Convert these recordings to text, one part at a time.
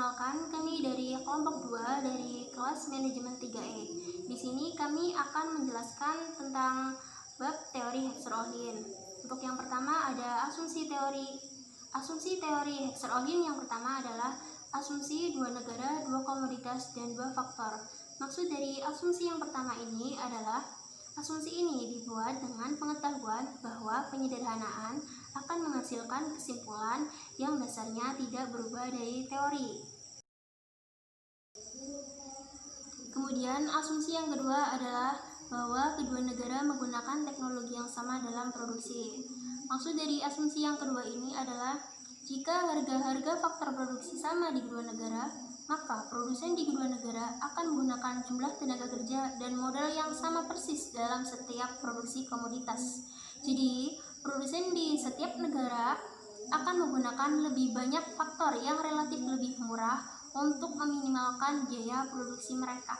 Perkenalkan, kami dari kelompok 2 dari kelas manajemen 3E. Di sini kami akan menjelaskan tentang bab teori Hexer-Ohlin. Untuk yang pertama ada asumsi teori Hexer-Ohlin. Yang pertama adalah asumsi dua negara, dua komoditas, dan dua faktor. Maksud dari asumsi yang pertama ini adalah asumsi ini dibuat dengan pengetahuan bahwa penyederhanaan akan menghasilkan kesimpulan yang dasarnya tidak berubah dari teori. Kemudian asumsi yang kedua adalah bahwa kedua negara menggunakan teknologi yang sama dalam produksi. Maksud dari asumsi yang kedua ini adalah jika harga-harga faktor produksi sama di kedua negara, maka produsen di kedua negara akan menggunakan jumlah tenaga kerja dan modal yang sama persis dalam setiap produksi komoditas. Jadi, produsen di setiap negara akan menggunakan lebih banyak faktor yang relatif lebih murah untuk meminimalkan biaya produksi mereka.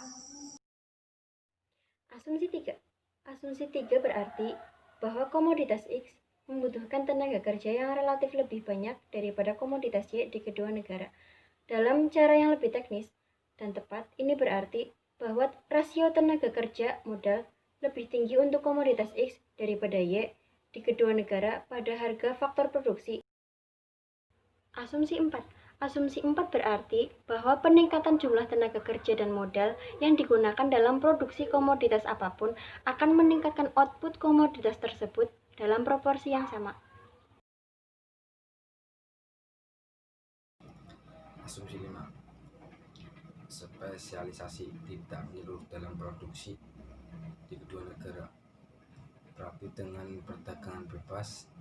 Asumsi 3 berarti bahwa komoditas X membutuhkan tenaga kerja yang relatif lebih banyak daripada komoditas Y di kedua negara. Dalam cara yang lebih teknis dan tepat, ini berarti bahwa rasio tenaga kerja modal lebih tinggi untuk komoditas X daripada Y di kedua negara pada harga faktor produksi. Asumsi 4 berarti bahwa peningkatan jumlah tenaga kerja dan modal yang digunakan dalam produksi komoditas apapun akan meningkatkan output komoditas tersebut dalam proporsi yang sama. Asumsi 5. Spesialisasi tidak menyeluruh dalam produksi di kedua negara. Berarti dengan perdagangan bebas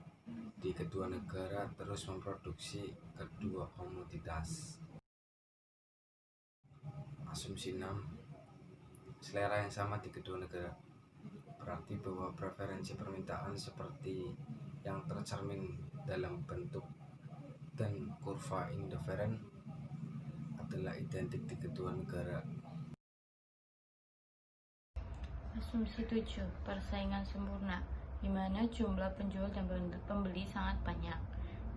di kedua negara terus memproduksi kedua komoditas. Asumsi 6. Selera yang sama di kedua negara. Berarti bahwa preferensi permintaan seperti yang tercermin dalam bentuk dan kurva indiferen adalah identik di kedua negara. Asumsi 7. Persaingan sempurna, di mana jumlah penjual dan pembeli sangat banyak,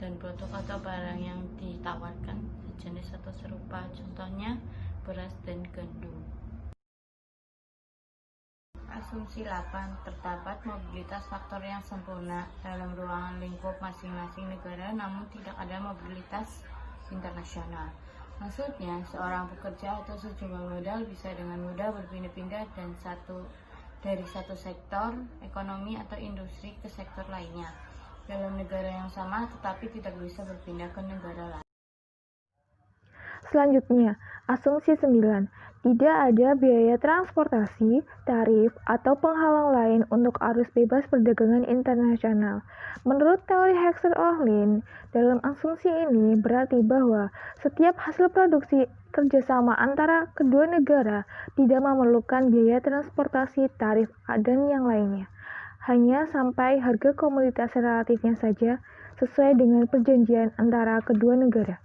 dan produk atau barang yang ditawarkan sejenis atau serupa, contohnya beras dan gandum. Asumsi 8. Terdapat mobilitas faktor yang sempurna dalam ruangan lingkup masing-masing negara, namun tidak ada mobilitas internasional. Maksudnya, seorang pekerja atau sejumlah modal bisa dengan mudah berpindah-pindah dari satu sektor ekonomi atau industri ke sektor lainnya dalam negara yang sama, tetapi tidak bisa berpindah ke negara lain. Selanjutnya, asumsi 9. Tidak ada biaya transportasi, tarif, atau penghalang lain untuk arus bebas perdagangan internasional. Menurut teori Hexer-Ohlin, dalam asumsi ini berarti bahwa setiap hasil produksi kerjasama antara kedua negara tidak memerlukan biaya transportasi, tarif, dan yang lainnya. Hanya sampai harga komoditas relatifnya saja sesuai dengan perjanjian antara kedua negara.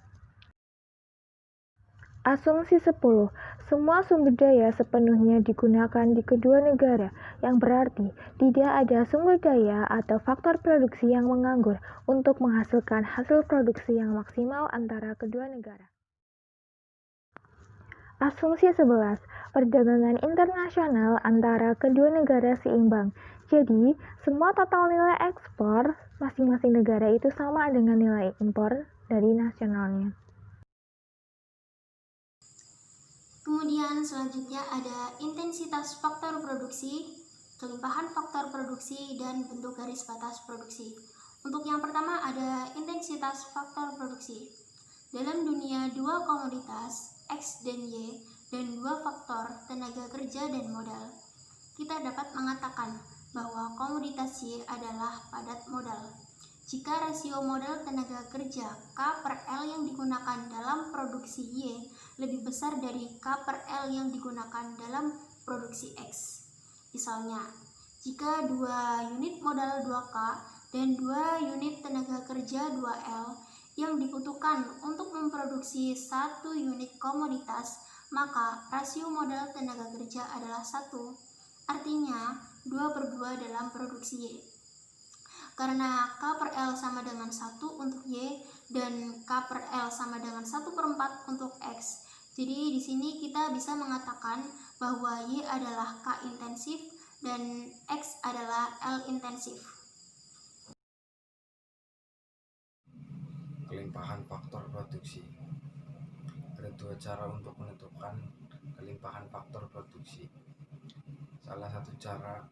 Asumsi 10. Semua sumber daya sepenuhnya digunakan di kedua negara, yang berarti tidak ada sumber daya atau faktor produksi yang menganggur untuk menghasilkan hasil produksi yang maksimal antara kedua negara. Asumsi 11. Perdagangan internasional antara kedua negara seimbang. Jadi, semua total nilai ekspor masing-masing negara itu sama dengan nilai impor dari nasionalnya. Kemudian selanjutnya ada intensitas faktor produksi, kelimpahan faktor produksi, dan bentuk garis batas produksi. Untuk yang pertama ada intensitas faktor produksi. Dalam dunia dua komoditas, X dan Y, dan dua faktor tenaga kerja dan modal, kita dapat mengatakan bahwa komoditas Y adalah padat modal. Jika rasio modal tenaga kerja K per L yang digunakan dalam produksi Y lebih besar dari K per L yang digunakan dalam produksi X. Misalnya, jika 2 unit modal 2K dan 2 unit tenaga kerja 2L yang dibutuhkan untuk memproduksi 1 unit komoditas, maka rasio modal tenaga kerja adalah 1. Artinya, 2/2 dalam produksi Y. Karena K per L sama dengan 1 untuk Y dan K per L sama dengan 1/4 untuk X. Jadi di sini kita bisa mengatakan bahwa Y adalah K intensif dan X adalah L intensif. Kelimpahan faktor produksi. Ada dua cara untuk menentukan kelimpahan faktor produksi. Salah satu cara,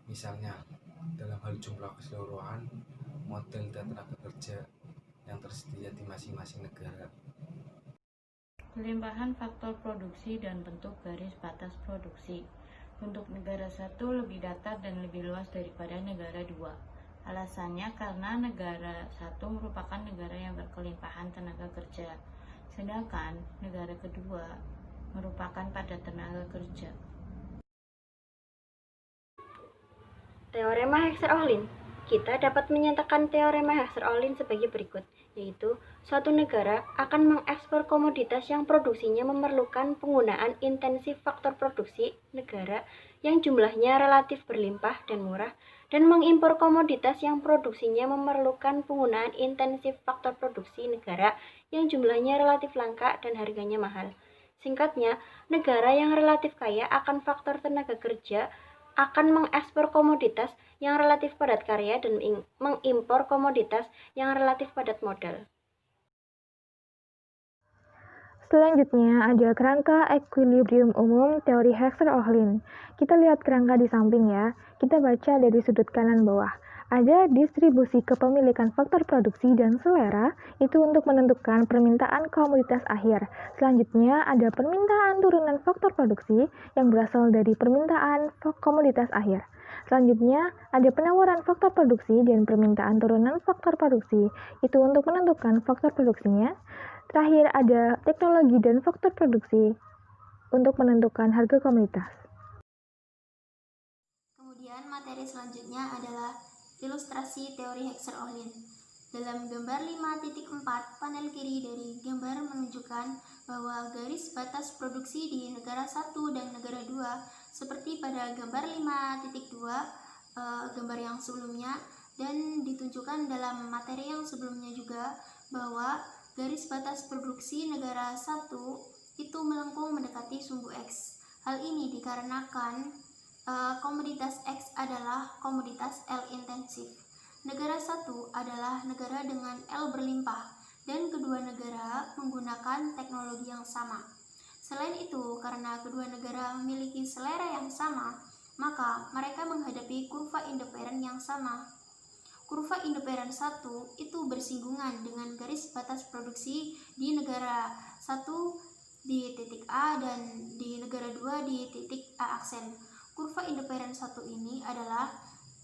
misalnya dalam hal jumlah keseluruhan model tenaga kerja yang tersedia di masing-masing negara. Kelimpahan faktor produksi dan bentuk garis batas produksi. Untuk negara satu lebih datar dan lebih luas daripada negara dua. Alasannya karena negara satu merupakan negara yang berkelimpahan tenaga kerja, sedangkan negara kedua merupakan padat tenaga kerja. Teorema Hexer-Ohlin. Kita dapat menyatakan teorema Hexer-Ohlin sebagai berikut, yaitu suatu negara akan mengekspor komoditas yang produksinya memerlukan penggunaan intensif faktor produksi negara yang jumlahnya relatif berlimpah dan murah, dan mengimpor komoditas yang produksinya memerlukan penggunaan intensif faktor produksi negara yang jumlahnya relatif langka dan harganya mahal. Singkatnya, negara yang relatif kaya akan faktor tenaga kerja akan mengekspor komoditas yang relatif padat karya dan mengimpor komoditas yang relatif padat modal. Selanjutnya ada kerangka equilibrium umum teori Hexer-Ohlin. Kita lihat kerangka di samping ya. Kita baca dari sudut kanan bawah. Ada distribusi kepemilikan faktor produksi dan selera, itu untuk menentukan permintaan komoditas akhir. Selanjutnya ada permintaan turunan faktor produksi yang berasal dari permintaan komoditas akhir. Selanjutnya ada penawaran faktor produksi dan permintaan turunan faktor produksi, itu untuk menentukan faktor produksinya. Terakhir ada teknologi dan faktor produksi untuk menentukan harga komoditas. Kemudian materi selanjutnya adalah ilustrasi teori Hexer-Ohlin. Dalam gambar 5.4 panel kiri dari gambar menunjukkan bahwa garis batas produksi di negara 1 dan negara 2 seperti pada gambar 5.2 gambar yang sebelumnya, dan ditunjukkan dalam materi yang sebelumnya juga bahwa garis batas produksi negara 1 itu melengkung mendekati sumbu X. Hal ini dikarenakan komoditas X adalah komoditas L intensif. Negara 1 adalah negara dengan L berlimpah dan kedua negara menggunakan teknologi yang sama. Selain itu, karena kedua negara memiliki selera yang sama, maka mereka menghadapi kurva independen yang sama. Kurva independen 1 itu bersinggungan dengan garis batas produksi di negara 1 di titik A dan di negara 2 di titik A aksen. Kurva independen 1 ini adalah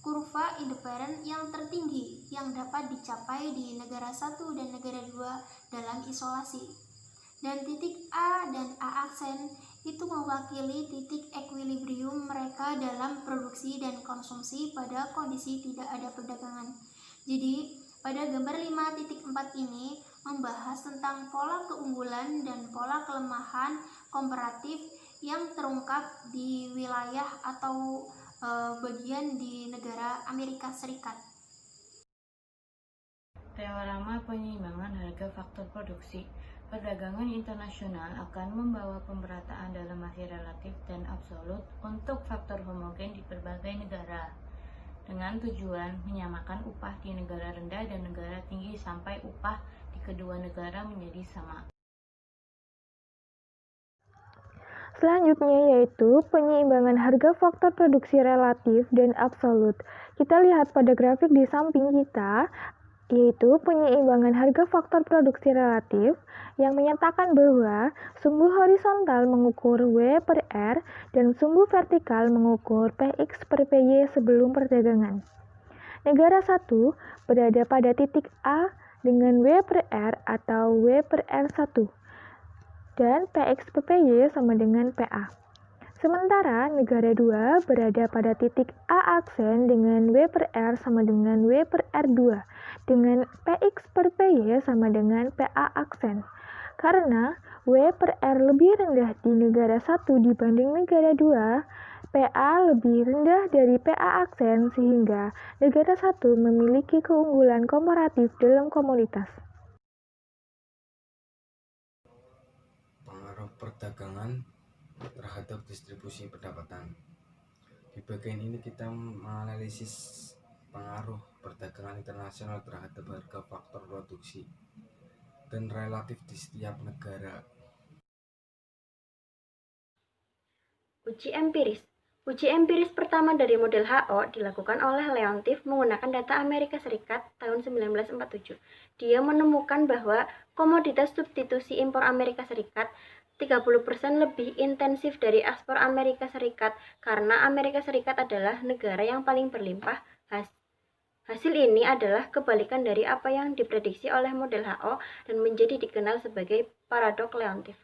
kurva independen yang tertinggi yang dapat dicapai di negara 1 dan negara 2 dalam isolasi. Dan titik A dan A aksen itu mewakili titik equilibrium mereka dalam produksi dan konsumsi pada kondisi tidak ada perdagangan. Jadi, pada gambar 5.4 ini membahas tentang pola keunggulan dan pola kelemahan komparatif yang terungkap di wilayah atau bagian di negara Amerika Serikat. Teorema penyeimbangan harga faktor produksi. Perdagangan internasional akan membawa pemerataan dalam masih relatif dan absolut untuk faktor homogen di berbagai negara, dengan tujuan menyamakan upah di negara rendah dan negara tinggi sampai upah di kedua negara menjadi sama. Selanjutnya yaitu penyeimbangan harga faktor produksi relatif dan absolut. Kita lihat pada grafik di samping kita, yaitu penyeimbangan harga faktor produksi relatif yang menyatakan bahwa sumbu horizontal mengukur W per R dan sumbu vertikal mengukur PX per PY sebelum perdagangan. Negara 1 berada pada titik A dengan W per R atau W per R1 dan PX per PY sama dengan PA. Sementara negara 2 berada pada titik A aksen dengan W per R sama dengan W per R2 dengan PX per PY sama dengan PA aksen. Karena W per R lebih rendah di negara 1 dibanding negara 2, PA lebih rendah dari PA aksen sehingga negara satu memiliki keunggulan komparatif dalam komoditas. Pengaruh perdagangan terhadap distribusi pendapatan. Di bagian ini kita menganalisis pengaruh perdagangan internasional terhadap harga faktor produksi dan relatif di setiap negara. Uji empiris. Uji empiris pertama dari model HO dilakukan oleh Leontief menggunakan data Amerika Serikat tahun 1947. Dia menemukan bahwa komoditas substitusi impor Amerika Serikat 30% lebih intensif dari ekspor Amerika Serikat karena Amerika Serikat adalah negara yang paling berlimpah. Hasil ini adalah kebalikan dari apa yang diprediksi oleh model HO dan menjadi dikenal sebagai paradok Leontief.